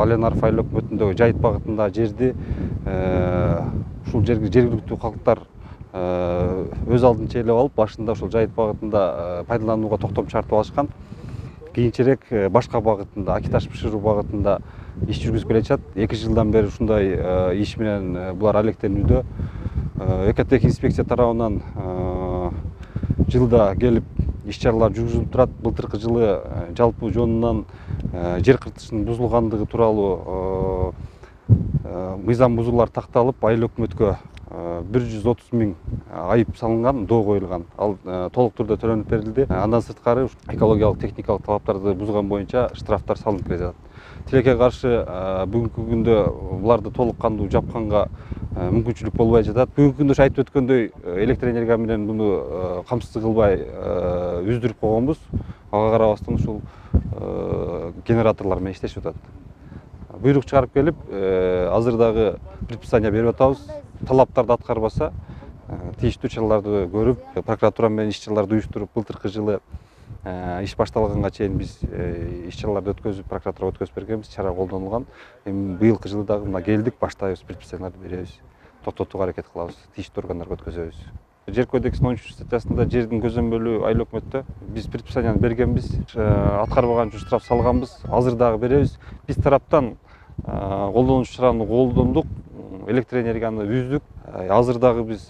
Алиянаров айыл өкмөтүндөгү Жайыт багытында жерди ушул жергиликтүү калктар өз алдынча ээлеп алып, башында ушул Жайыт багытында пайдаланууга токтом чартып алышкан. Кийинчерээк башка багытында, Аки-таш бышыруу багытында иш жүргүзүп келатышат. 2 жылдан бери ушундай иш менен булар алектенүүдө. Экотех инспекция тарабынан жылда келип иш-чаралар жүргүзүлүп турат. Былтыркы жылы жалпы жонунан жер кыртышынын бузулгандыгы тууралуу мыйзам бузуулар такталып, айыл өкмөткө 130 000 айып салынган, доо коюлган. Ал толук түрдө төлөнүп берилди. Андан сырткары экологиялык техникалык талаптарды бузган боюнча штрафтар салынып келе жатат. Тилекке каршы бүгүнкү күндө буларды толук кандуу жапканга мүмкүнчүлүк болбой жатат. Бүгүнкү күндө айтып өткөндөй электр энергия менен буну камсыз кылбай үздүрүп койгонбуз. Ага карабастан ушул генераторлор менен иштешип атат. Буйрук чыгарып келип, азырдагы предписание берип атабыз. Талаптарды аткарбаса, тийиштүү чараларды көрүп, прокуратура менен иш-чараларды уюштуруп, былтыркы жылы иш башталганга чейин биз иш-чараларды өткөзүп, прокуратурага өткөзүп бергенбиз, чара колдонулган. Эми быйылкы жылы дагы мына келдик, баштайбыз, предписанияларды беребиз, токтотууга аракет кылабыз, тийиштүү органдарга өткөзөбүз. Жер кодексинин 13-статьясында жердин көзөмөлү айыл өкмөттө. Биз предписанияны бергенбиз, аткарбаган үчүн штраф салганбыз, азыр дагы беребиз. Биз тараптан колдонуучу чараны колдондук, электр энергияны үздүк. Азыр дагы биз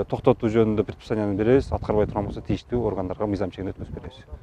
токтотуу жөнүндө предписанияны беребиз, аткарбай турган болсо тийиштүү органдарга мыйзам чегинде өткөзүп беребиз.